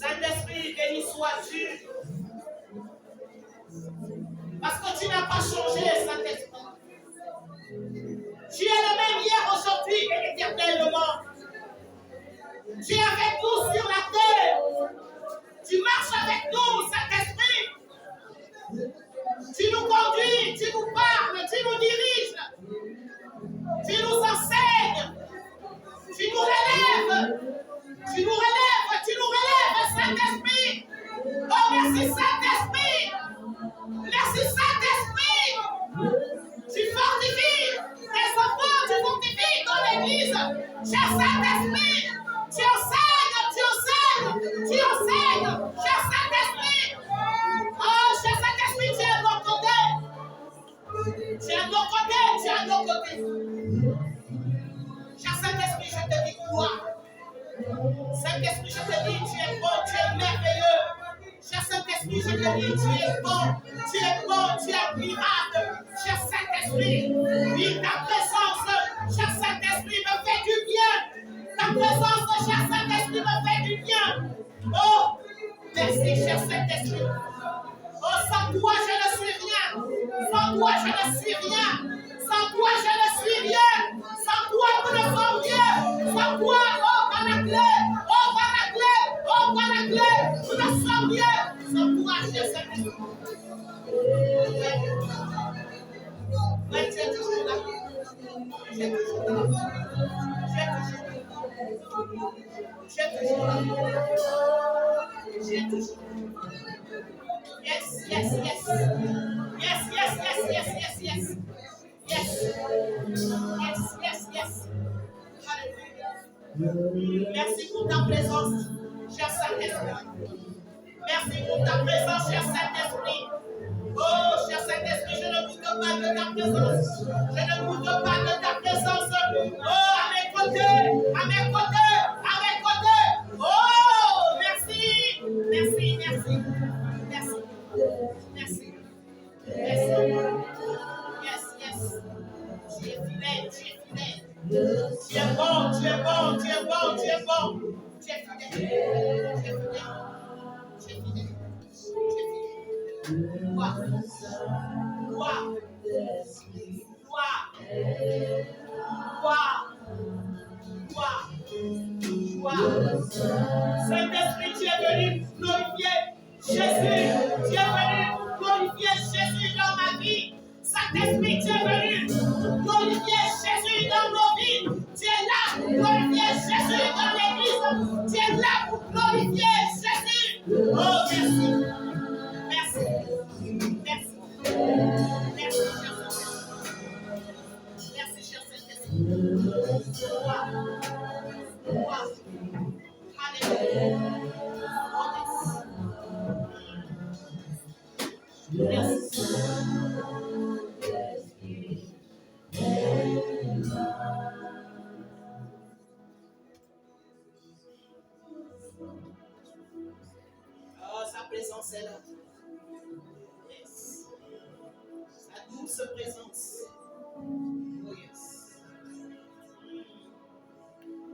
Saint-Esprit, béni sois-tu. Parce que tu n'as pas changé, Saint-Esprit. Tu es le même hier, aujourd'hui et éternellement. Tu es avec nous sur la terre. Tu marches avec nous, Saint-Esprit. Tu nous conduis, tu nous parles, tu nous diriges. Tu nous enseignes. Tu nous relèves. Tu nous relèves, Saint-Esprit. Oh, merci, Saint-Esprit. Merci, Saint-Esprit. Tu fortifies tes enfants, tu fortifies ton église. Cher Saint-Esprit, tu enseignes. Cher Saint-Esprit. Oh, cher Saint-Esprit, tu es à nos côtés. Cher Saint-Esprit, je te dis gloire. Saint-Esprit, je te dis, tu es bon, tu es merveilleux. Cher Saint-Esprit, je te dis, tu es bon, tu es admirable. Cher Saint-Esprit, oui, ta présence, cher Saint-Esprit, me fait du bien. Ta présence, cher Saint-Esprit, me fait du bien. Oh, merci, cher Saint-Esprit. Oh, sans toi, je ne suis rien. Sans toi, je ne suis rien. Sans toi, je ne suis rien. Sans toi, nous ne sommes rien. Sans toi, oh, Panaclé, nous ne sommes rien. Sans toi, cher Saint-Esprit. Ouais, tu es toujours là. Tu es toujours là. Yes. Merci pour ta présence, cher Saint-Esprit. Merci pour ta présence, cher Saint-Esprit. Oh, cher Saint-Esprit, je ne goûte pas de ta présence. Oh, à mes côtés. Oh, merci. Yes. Tu es fidèle. Tu es bon, tu es bon, tu es bon, tu es bon. Tu es fidèle. Tu es fidèle. Tu es fidèle. Tu es fidèle. Gloire. Gloire. Gloire. Gloire. Gloire. Gloire. Saint-Esprit, tu es venu glorifier Jésus. Tu es venu glorifier Jésus dans ma vie. Saint-Esprit, tu es venu glorifier Jésus dans nos vies. Tu es là pour glorifier Jésus dans l'église. Tu es là pour glorifier Jésus. Oh, merci. Merci. Merci. Merci, cher Saint-Esprit. Merci, cher Saint-Esprit. Gloire. Gloire. Alléluia. Merci. Oh, sa présence est là. Yes. Sa douce présence. Oh yes.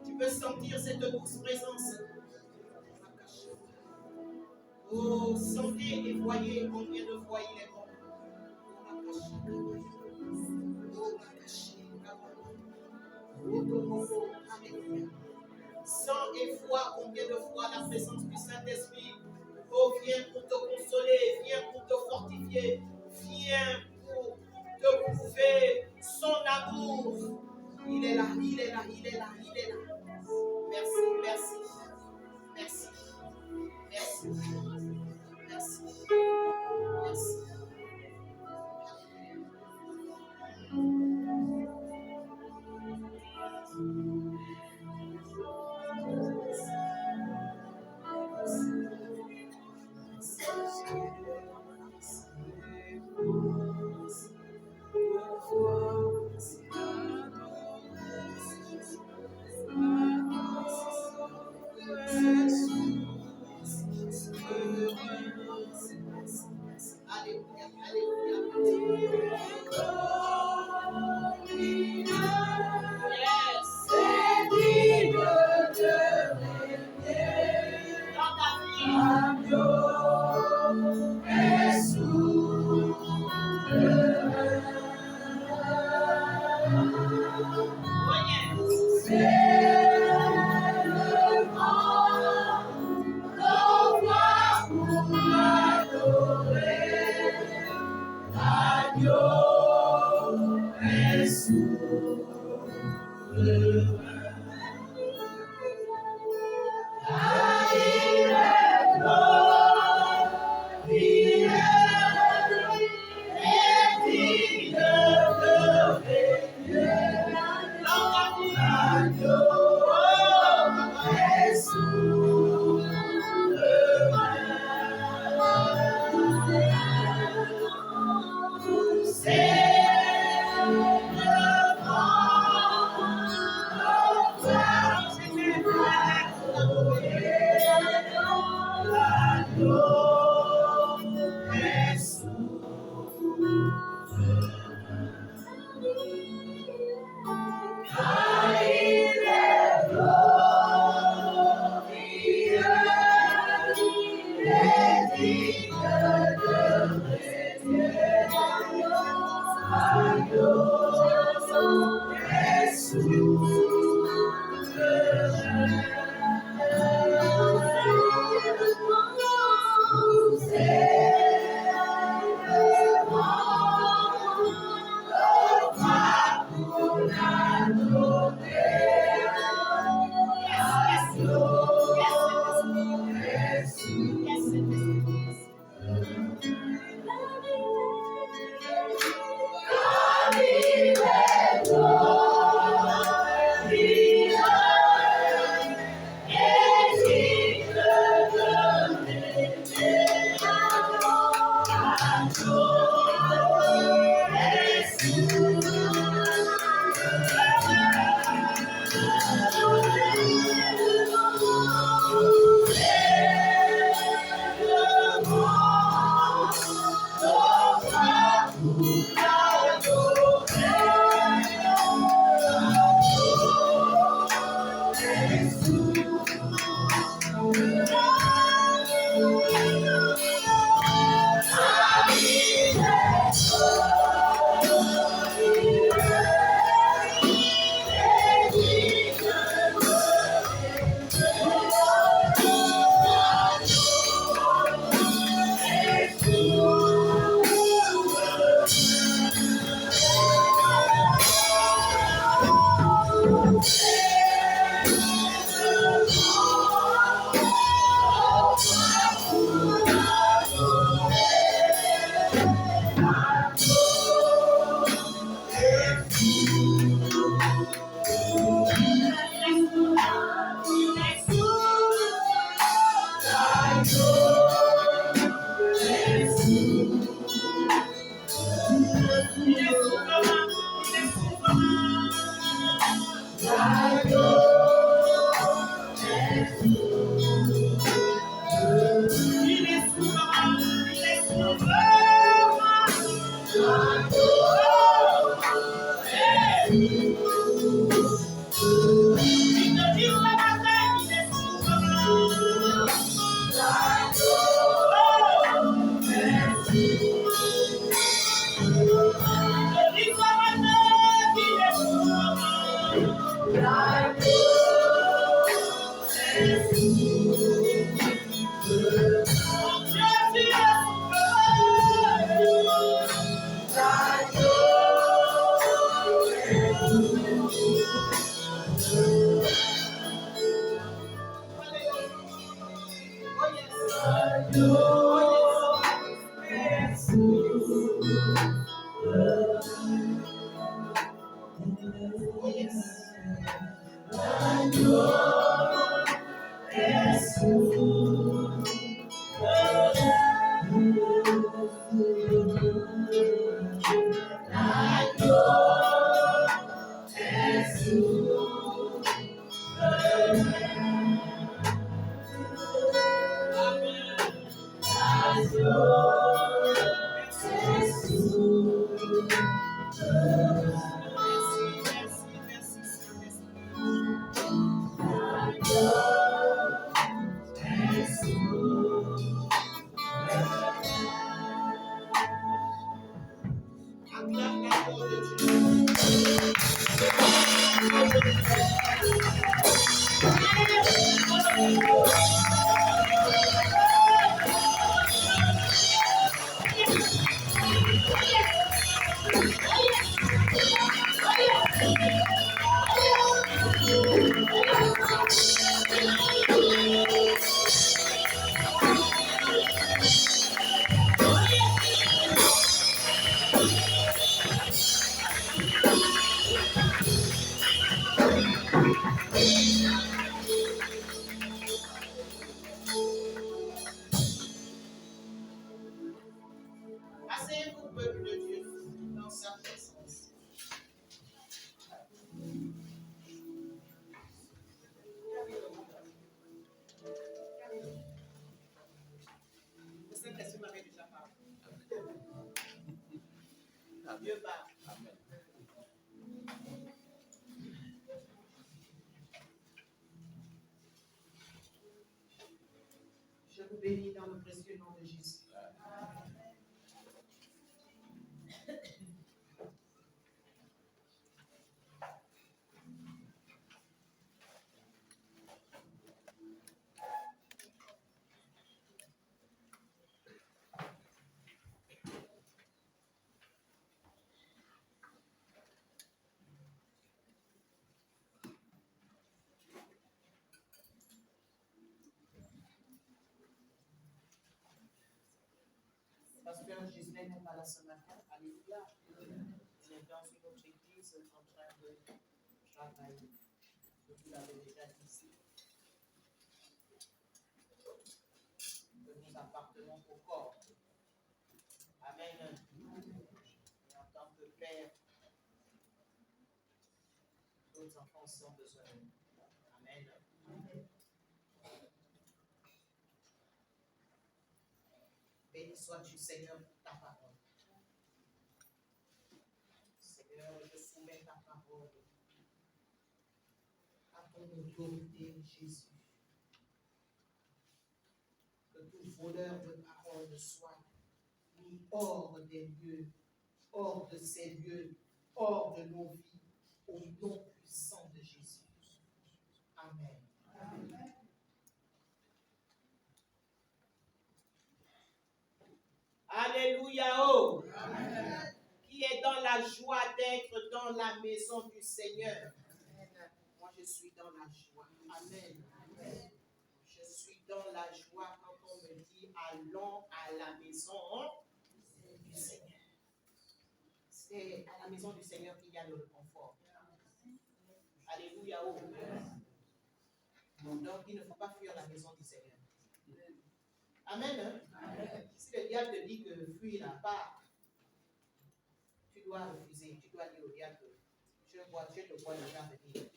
Tu peux sentir cette douce présence. Oh, sentez et voyez combien de fois il est bon. Sens et vois combien de fois la présence du Saint-Esprit vient pour te consoler, vient pour te fortifier, vient pour te prouver son amour. Il est là, il est là, il est là, il est là. Merci, merci, merci, merci, merci, merci. Asseyez-vous, peuple de Dieu, dans sa présence. Le Saint-Esprit m'avait déjà parlé. Dieu parle. Je vous bénis dans le précieux nom de Jésus. Pasteur Gisèle n'est pas là ce matin. Alléluia. Il est dans une autre église en train de travailler. Vous l'avez déjà dit ici. Que nous appartenons au corps. Amen. Et en tant que père, nos enfants sont besoin de nous. Amen. Béni sois-tu, Seigneur, pour ta parole. Seigneur, je soumets ta parole à ton autorité, Jésus. Que tout voleur de parole soit mis hors des lieux, hors de ces lieux, hors de nos vies, au nom puissant de Jésus. Amen. Amen. Alléluia. Oh. Amen. Qui est dans la joie d'être dans la maison du Seigneur. Moi, je suis dans la joie. Amen. Amen. Je suis dans la joie quand on me dit allons à la maison du Seigneur. C'est à la maison du Seigneur qu'il y a le réconfort. Alléluia. Oh. Donc, il ne faut pas fuir la maison du Seigneur. Amen. Amen. Si le diable te dit que fuis la part, tu dois refuser. Tu dois dire au diable, je te vois déjà venir.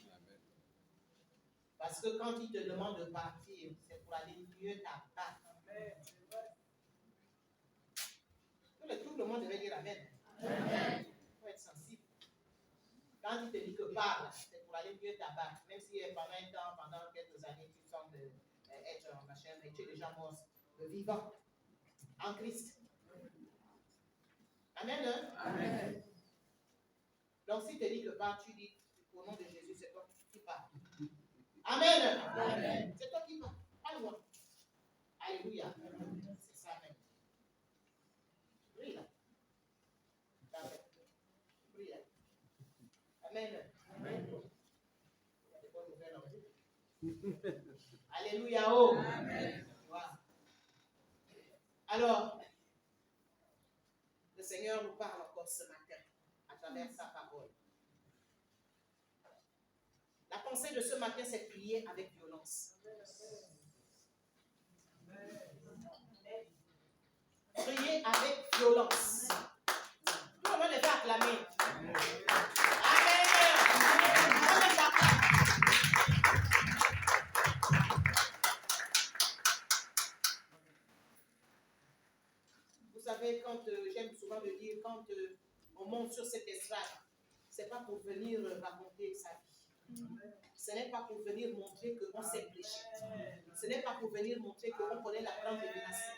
Parce que quand il te demande de partir, c'est pour aller mieux t'abattre. Tout le monde devait dire Amen. Amen. Il faut être sensible. Quand il te dit que parle, c'est pour aller mieux t'abattre. Même si pendant un temps, pendant quelques années, tu sembles être en machin, mais tu es déjà mort, vivant, en Christ. Amen. Hein? Amen. Donc s'il te dit que parle, tu dis au nom de Jésus, c'est toi qui parles. Amen. Amen. C'est toi qui parles. Parle-moi. Alléluia. C'est ça même. Prie là. Prie là. Amen. Amen. Il y a des bonnes nouvelles en vous. Alléluia. Oh. Amen. Voilà. Alors, le Seigneur nous parle encore ce matin à travers sa parole. La pensée de ce matin, c'est prier avec violence. Prier avec violence. Tout le monde est acclamé. Amen. Vous savez, quand j'aime souvent le dire, quand on monte sur cette estrade, ce n'est pas pour venir raconter sa vie. Ce n'est pas pour venir montrer qu'on s'est péché. Ce n'est pas pour venir montrer qu'on connaît la grande révélation.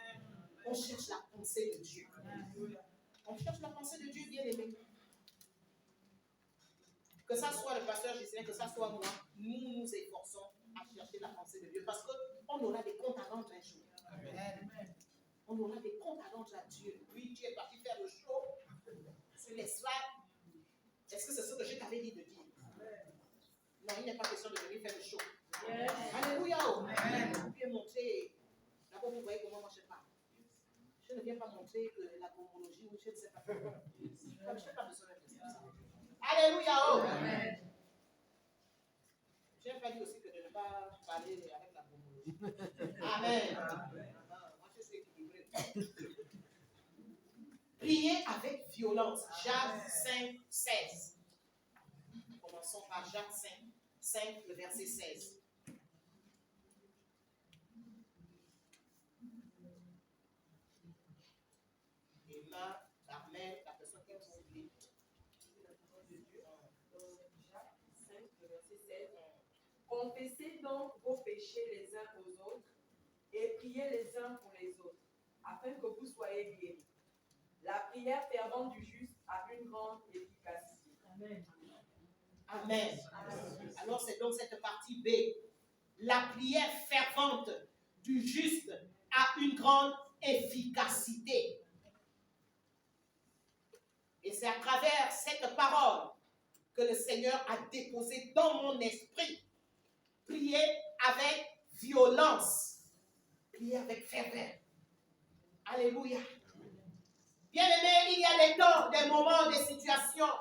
On cherche la pensée de Dieu. On cherche la pensée de Dieu bien aimé. Que ça soit le pasteur Gislain, que ça soit moi, nous nous efforçons à chercher la pensée de Dieu. Parce qu'on aura des comptes à rendre un jour. Amen. On aura des comptes à rendre à Dieu. Oui, tu es parti faire le show sur les slides. Est-ce que c'est ce que je t'avais dit de dire? Non, il n'est pas question de venir faire le show. Yes. Alléluia. Je viens montrer. D'abord, vous voyez comment moi je parle. Je ne viens pas montrer la cosmologie ou je ne sais pas quoi. Je n'ai pas besoin de ça. Alléluia. Je n'ai pas dit aussi que de ne pas parler avec la cosmologie. Amen. Moi, je suis équilibré. Priez avec violence. Jacques 5, 16. Commençons par Jacques 5, le verset 16. Et là, Amen, la personne qui vous oublie. Jacques 5, le verset 16. Confessez donc vos péchés les uns aux autres et priez les uns pour les autres, afin que vous soyez guéris. La prière fervente du juste a une grande efficacité. Amen. Amen. Amen. Alors c'est donc cette partie B. La prière fervente du juste a une grande efficacité. Et c'est à travers cette parole que le Seigneur a déposé dans mon esprit. Prier avec violence. Prier avec ferveur. Alléluia. Bien aimé, il y a des temps, des moments, des situations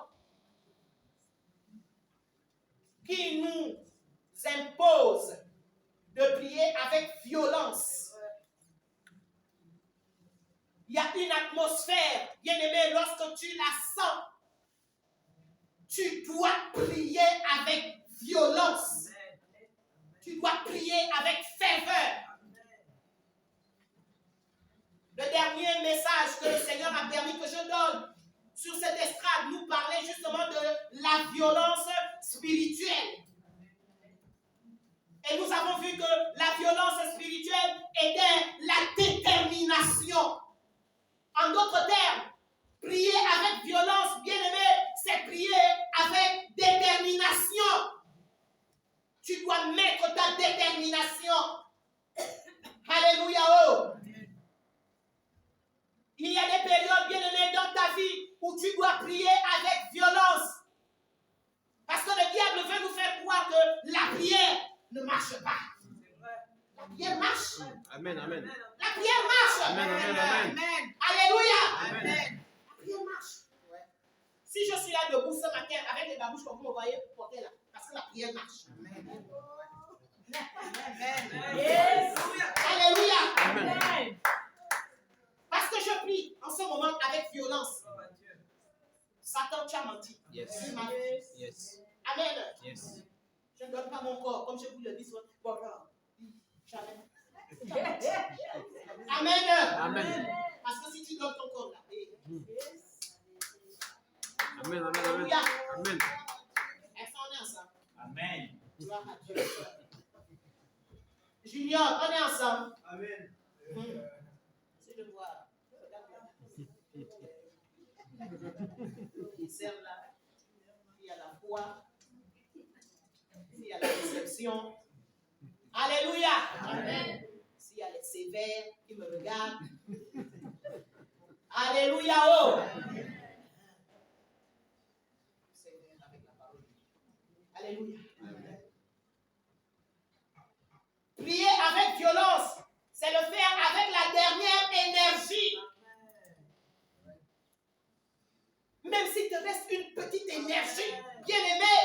qui nous imposent de prier avec violence. Il y a une atmosphère, bien aimé, lorsque tu la sens, tu dois prier avec violence. Tu dois prier avec ferveur. Le dernier message que le Seigneur a permis que je donne sur cette estrade nous parlait justement de la violence spirituelle. Et nous avons vu que la violence spirituelle était la détermination. En d'autres termes, prier avec violence, bien aimé, c'est prier avec détermination. Tu dois mettre ta détermination. Alléluia. Oh. Il y a des périodes, bien aimées, dans ta vie où tu dois prier avec violence. Parce que le diable veut nous faire croire que la prière ne marche pas. La prière marche. Amen, amen. La prière marche. Amen, amen, amen. Alléluia. Amen. La prière marche. Si je suis là debout ce matin avec Attends, tu as menti. Yes. Tu m'as fait. Yes. Amen. Yes. Je ne donne pas mon corps, comme je vous le dis souvent. Bon, jamais. Amen. Amen. Parce que si tu donnes ton corps là, Amen. Amen. Amen. Alléluia. Amen. Est-ce qu'on est ensemble? Amen. Gloire à Dieu. Junior, on est ensemble. Amen. C'est de voir. Il sert là. Il y a la foi. Il y a la déception. Alléluia. Amen. S'il y a les sévères qui me regardent. Alléluia. Oh. Sévère avec la parole. Alléluia. Amen. Prier avec violence, c'est le faire avec la dernière énergie. Même s'il te reste une petite énergie, bien-aimé,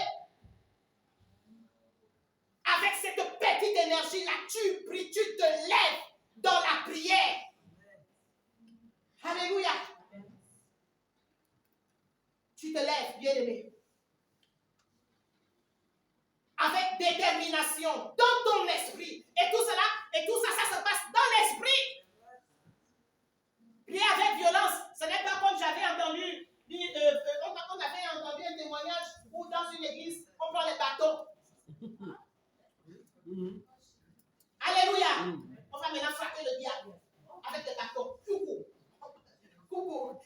avec cette petite énergie-là, tu pries, tu te lèves dans la prière. Alléluia. Tu te lèves, bien-aimé. Avec détermination, dans ton esprit. Et tout ça, ça se passe dans l'esprit. Prier avec violence, ce n'est pas comme j'avais entendu, on avait entendu un témoignage où dans une église, on prend les bateaux. Alléluia. On va maintenant frapper le diable avec les bateaux. Coucou. Coucou.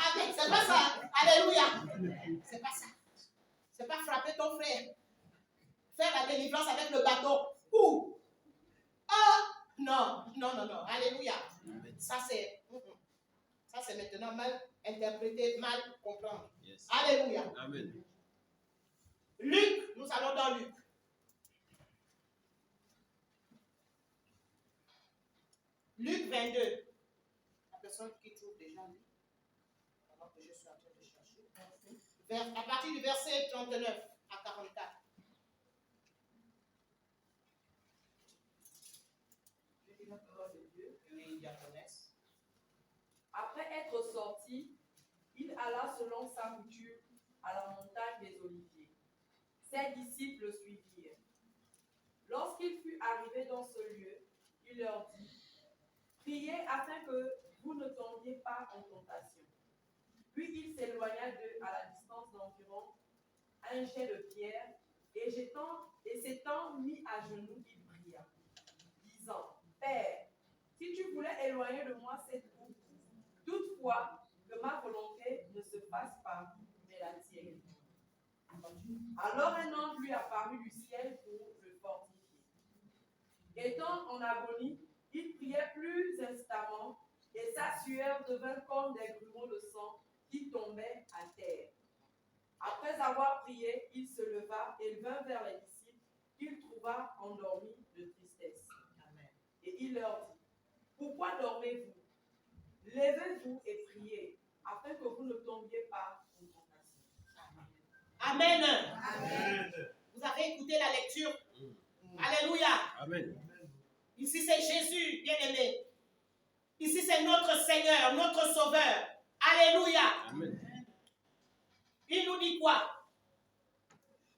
C'est pas ça. Alléluia. C'est pas ça. C'est pas frapper ton frère. Faire la délivrance avec le bateau. Ou. Oh, non. Alléluia. Ça c'est maintenant mal interprété, mal comprendre. Yes. Alléluia. Amen. Luc, nous allons dans Luc. Luc 22. La personne qui trouve déjà Luc, pendant que je suis en train de chercher. À partir du verset 39 à 44. Je dis la parole de Dieu. Oui, diaconesse. Après être sorti, il alla selon sa coutume à la montagne des Oliviers. Ses disciples le suivirent. Lorsqu'il fut arrivé dans ce lieu, il leur dit: priez afin que vous ne tombiez pas en tentation. Puis il s'éloigna d'eux à la distance d'environ un jet de pierre, et s'étant mis à genoux, il pria, disant: Père, si tu voulais éloigner de moi cette coupe, toutefois que ma volonté ne se fasse pas, mais la tienne. Alors un ange lui apparut du ciel pour le fortifier. Étant en agonie, il priait plus instamment, et sa sueur devint comme des grumeaux de sang qui tombaient à terre. Après avoir prié, il se leva et vint vers les disciples qu'il trouva endormis de tristesse. Amen. Et il leur dit: pourquoi dormez-vous? Levez-vous et priez, afin que vous ne tombiez pas en tentation. Amen. Amen. Vous avez écouté la lecture? Alléluia. Amen. Ici c'est Jésus, bien-aimé. Ici c'est notre Seigneur, notre Sauveur. Alléluia. Amen. Il nous dit quoi?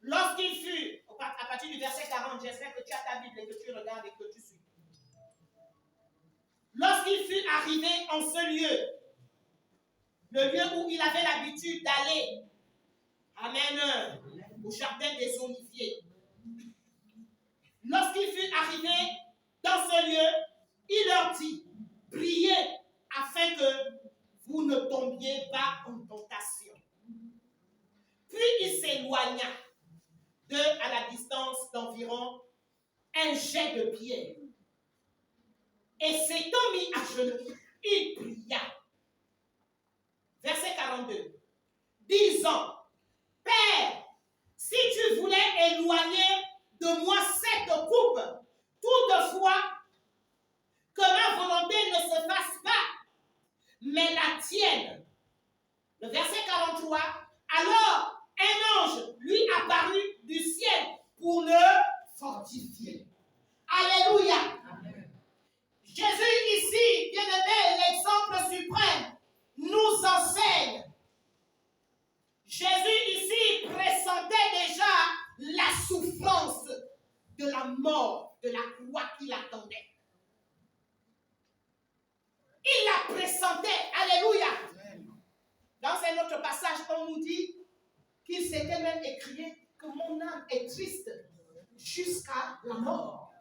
Lorsqu'il fut, à partir du verset 40, j'espère que tu as ta Bible et que tu regardes et que tu suis. Lorsqu'il fut arrivé en ce lieu, le lieu où il avait l'habitude d'aller, amen, au jardin des Oliviers. Lorsqu'il fut arrivé dans ce lieu, il leur dit: priez afin que vous ne tombiez pas en tentation. Puis il s'éloigna d'eux à la distance d'environ un jet de pierre. Et s'étant mis à genoux, il pria. Verset 42. Disant: Père, si tu voulais éloigner de moi cette coupe, toutefois que ma volonté ne se fasse pas, mais la tienne. Le verset 43. Alors un ange lui apparut du ciel pour le fortifier. Alléluia. Amen. Jésus ici, bien-aimé, l'exemple suprême, nous enseigne Il s'était même écrié que mon âme est triste jusqu'à la mort.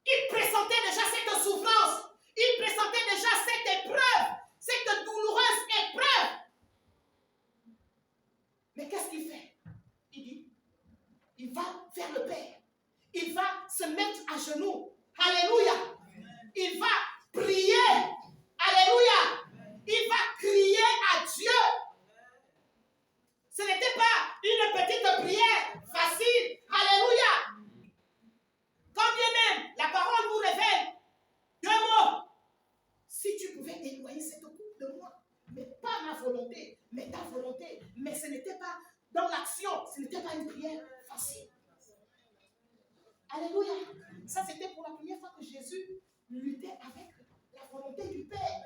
Il pressentait déjà cette souffrance. Il pressentait déjà cette épreuve, cette douloureuse épreuve. Mais qu'est-ce qu'il fait? Il dit, il va vers le Père. Il va se mettre à genoux. Alléluia. Il va prier. Alléluia. Il va crier à Dieu. Ce n'était pas une petite prière facile. Alléluia. Quand bien même la parole nous révèle 2 mots. Si tu pouvais éloigner cette coupe de moi, mais pas ma volonté, mais ta volonté. Mais ce n'était pas dans l'action, ce n'était pas une prière facile. Alléluia. Ça, c'était pour la première fois que Jésus luttait avec la volonté du Père.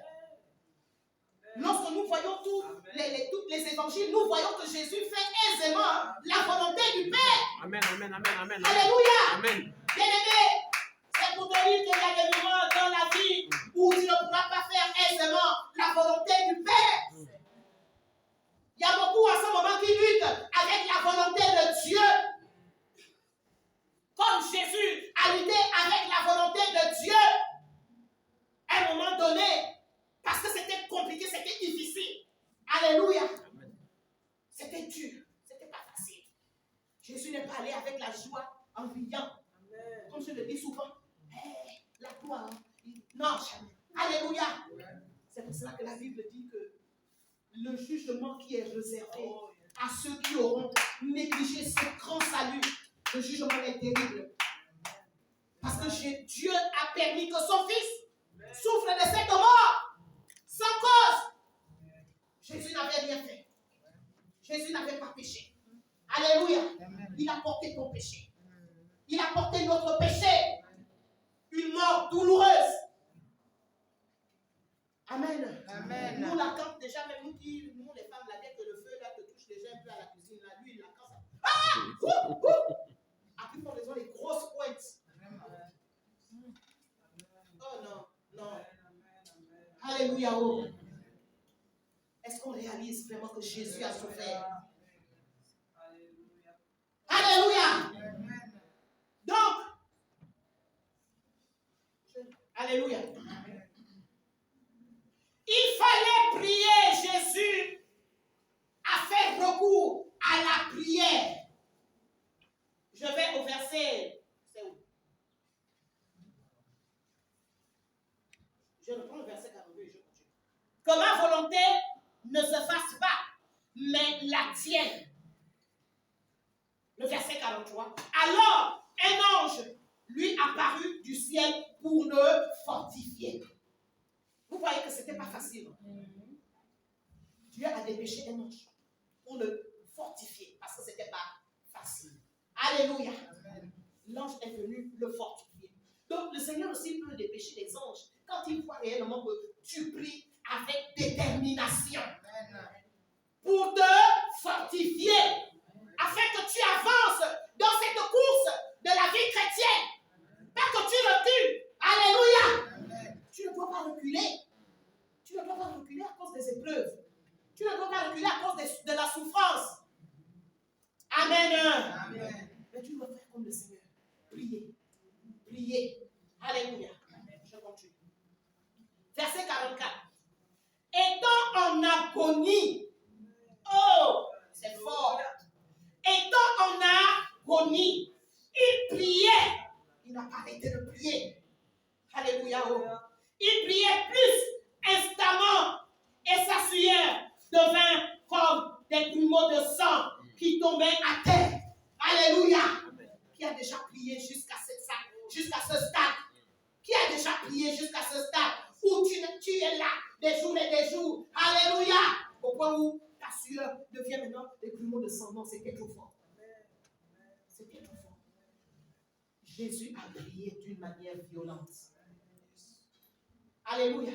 Lorsque nous voyons tous les évangiles, nous voyons que Jésus fait aisément la volonté du Père. Amen, amen, amen, amen. Alléluia. Amen. Bien-aimé, c'est pour te dire qu'il y a des moments dans la vie où tu ne pourras pas faire aisément la volonté du Père. Il y a beaucoup en ce moment qui luttent avec la volonté de Dieu. Comme Jésus a lutté avec la volonté de Dieu. À un moment donné, parce que c'était compliqué, c'était difficile. Alléluia. C'était dur, c'était pas facile. Jésus n'est pas allé avec la joie en riant. Comme je le dis souvent, hey, la gloire. Non, jamais. Alléluia. C'est pour cela que la Bible dit que le jugement qui est réservé à ceux qui auront négligé ce grand salut, le jugement est terrible. Parce que Dieu a permis que son fils souffre de cette mort sans cause. Jésus n'avait rien fait. Jésus n'avait pas péché. Alléluia. Il a porté ton péché. Il a porté notre péché. Une mort douloureuse. Amen. Amen. Nous, la camp, déjà, même nous les femmes, là, dès que le feu là, te touche déjà un peu à la cuisine, là, lui, il la camp. Ah! Après, pour raison, les grosses pointes. Oh non, non. Alléluia. Oh. Est-ce qu'on réalise vraiment que Jésus a souffert? Alléluia. Donc, alléluia. Il fallait prier. Jésus a fait recours à la prière. Je vais au verset. C'est où? Je reprends le verset 42 et je continue. Que ma volonté ne se fasse pas, mais la tienne. Le verset 43. Alors, un ange lui apparut du ciel pour le fortifier. Vous voyez que ce n'était pas facile. Dieu a dépêché un ange pour le fortifier parce que ce n'était pas facile. Alléluia. L'ange est venu le fortifier. Donc, le Seigneur aussi peut dépêcher les anges quand il voit réellement que tu pries avec détermination pour te fortifier afin que tu avances dans cette course de la vie chrétienne. Pas que tu recules. Alléluia. Tu ne dois pas reculer. Tu ne dois pas reculer à cause des épreuves. Tu ne dois pas reculer à cause de la souffrance. Amen. Amen. Mais tu dois faire comme le Seigneur. Prier. Prier. Alléluia. Je continue. Verset 44. Étant en agonie. Oh, c'est fort. Étant en agonie, il priait. Il n'a pas arrêté de prier. Alléluia. Oh. Il priait plus instamment et sa sueur devint comme des grumeaux de sang qui tombaient à terre. Alléluia. Qui a déjà prié jusqu'à ce stade? Qui a déjà prié jusqu'à ce stade où tu es là des jours et des jours? Alléluia. Au point où ta sueur devient maintenant des grumeaux de sang. Non, c'était trop fort. C'était trop fort. Jésus a prié d'une manière violente. Alléluia.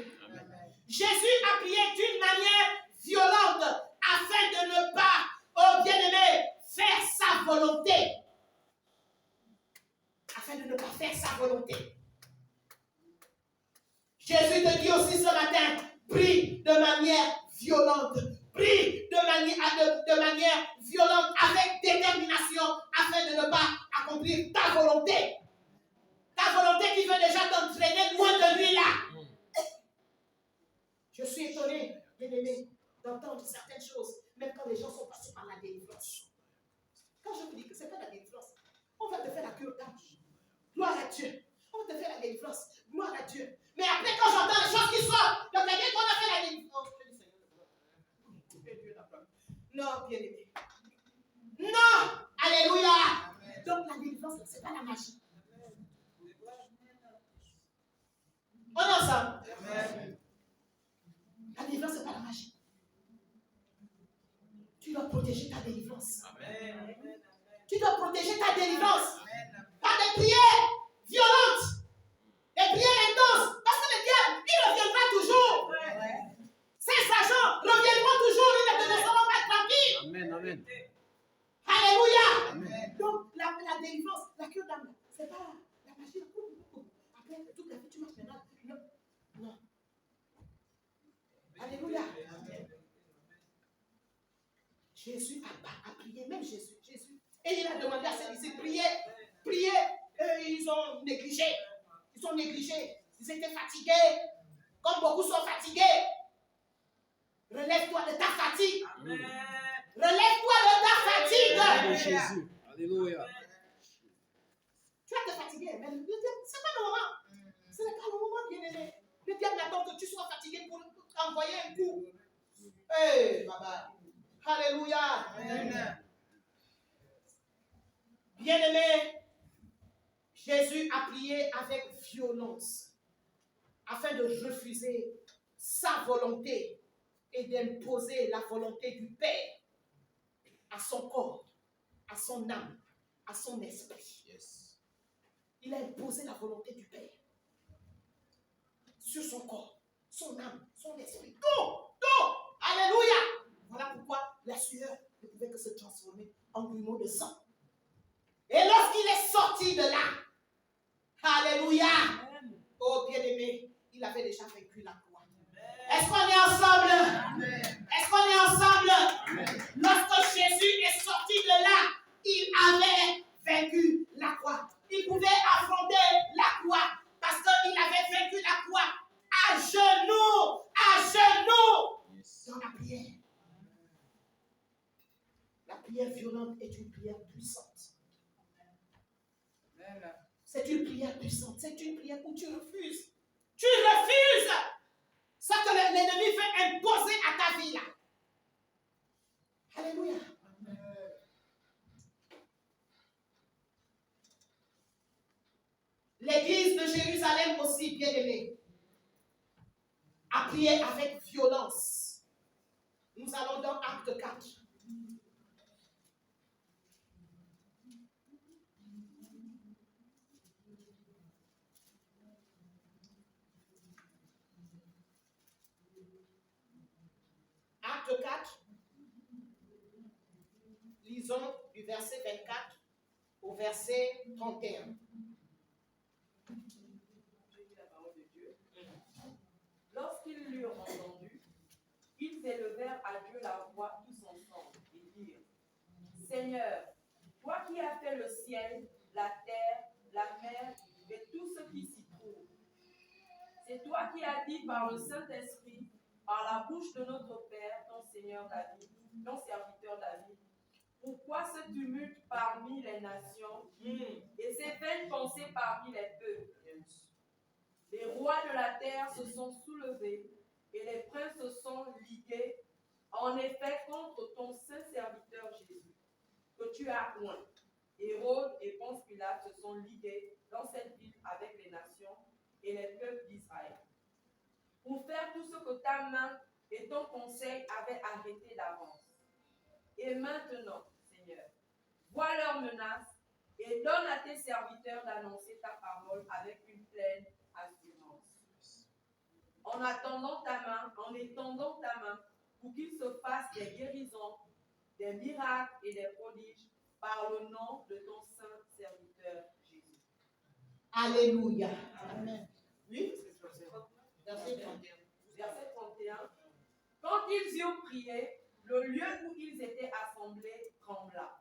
Jésus a prié d'une manière violente afin de ne pas, oh bien-aimé, faire sa volonté. Afin de ne pas faire sa volonté. Jésus te dit aussi ce matin, prie de manière violente. prie de manière violente, avec détermination, afin de ne pas accomplir ta volonté. Ta volonté qui veut déjà t'entraîner loin de lui là. Je suis étonné, bien-aimé, d'entendre certaines choses, même quand les gens sont passés par la délivrance. Quand je vous dis que ce n'est pas la délivrance, on va te faire la cure d'âge. Gloire à Dieu. On va te faire la délivrance. Gloire à Dieu. Mais après, quand j'entends les choses qui sortent, donc quelqu'un qu'on a fait la délivrance. Non, bien-aimé. Non! Alléluia! Amen. Donc la délivrance, ce n'est pas la magie. On est ensemble. Amen. La délivrance, ce n'est pas la magie. Tu dois protéger ta délivrance. Amen. Tu dois protéger ta délivrance. Amen. Par des prières violentes, des prières intenses. Parce que le diable, il reviendra toujours. Ouais. Ces agents reviendront toujours. Ils ne te laisseront pas tranquille. Amen, amen. Alléluia. Amen. Donc, la délivrance, la cure d'âme, ce n'est pas la magie. Après, toute la vie, tu marches maintenant. Non. Non. Alléluia. Amen. Jésus a prié, même Jésus. Et il a demandé à ses disciples, priez. Ils ont négligé. Ils étaient fatigués. Comme beaucoup sont fatigués. Relève-toi de ta fatigue. Amen. Relève-toi de ta fatigue. Amen. Jésus. Alléluia. Tu vas te fatiguer, mais le diable, c'est pas le moment. Ce n'est pas le moment, bien-aimé. Le diable attend que tu sois fatigué pour t'envoyer un coup. Hey, baba. Alléluia. Amen. Bien-aimé, Jésus a prié avec violence afin de refuser sa volonté et d'imposer la volonté du Père à son corps, à son âme, à son esprit. Yes. Il a imposé la volonté du Père sur son corps, son âme, son esprit. Tout. Alléluia. Voilà pourquoi la sueur ne pouvait que se transformer en grumeaux de sang. Et lorsqu'il est sorti de là, alléluia, oh bien-aimé, il avait déjà vaincu la croix. Est-ce qu'on est ensemble? Amen. Est-ce qu'on est ensemble? Amen. Lorsque Jésus est sorti de là, il avait vaincu la croix. Il pouvait affronter la croix parce qu'il avait vaincu la croix à genoux, dans la prière. La prière violente est une prière puissante. C'est une prière puissante. C'est une prière où tu refuses. Tu refuses ce que l'ennemi veut imposer à ta vie là. Alléluia. L'église de Jérusalem aussi, bien-aimée, a prié avec violence. Nous allons dans Acte 4. Acte 4, lisons du verset 24 au verset 31. Je lis la parole de Dieu. Lorsqu'ils l'eurent entendu, ils élevèrent à Dieu la voix tous ensemble et dirent: Seigneur, toi qui as fait le ciel, la terre, la mer et tout ce qui s'y trouve, c'est toi qui as dit par le Saint-Esprit, par la bouche de notre Père, ton Seigneur David, ton serviteur David, pourquoi ce tumulte parmi les nations et ces vaines pensées parmi les peuples? Les rois de la terre se sont soulevés et les princes se sont ligués, en effet, contre ton saint serviteur Jésus, que tu as oint. Hérode et Ponce Pilate se sont ligués dans cette ville avec les nations et les peuples d'Israël, pour faire tout ce que ta main et ton conseil avaient arrêté d'avance. Et maintenant, Seigneur, vois leurs menaces et donne à tes serviteurs d'annoncer ta parole avec une pleine assurance. En attendant ta main, en étendant ta main, pour qu'il se fasse des guérisons, des miracles et des prodiges par le nom de ton saint serviteur Jésus. Alléluia. Amen. Oui, verset 31. Verset 31. Quand ils eurent prié, Le lieu où ils étaient assemblés trembla.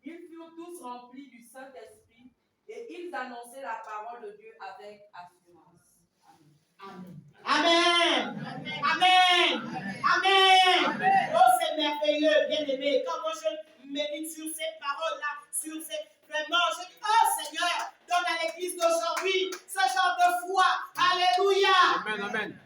Ils furent tous remplis du Saint-Esprit et ils annonçaient la parole de Dieu avec assurance. Amen. Amen. Amen. Amen. Oh, c'est merveilleux, bien-aimé. Quand moi je médite sur ces paroles-là, sur ces... Vraiment, je dis, oh Seigneur, donne à l'église d'aujourd'hui ce genre de foi. Alléluia. Amen, amen.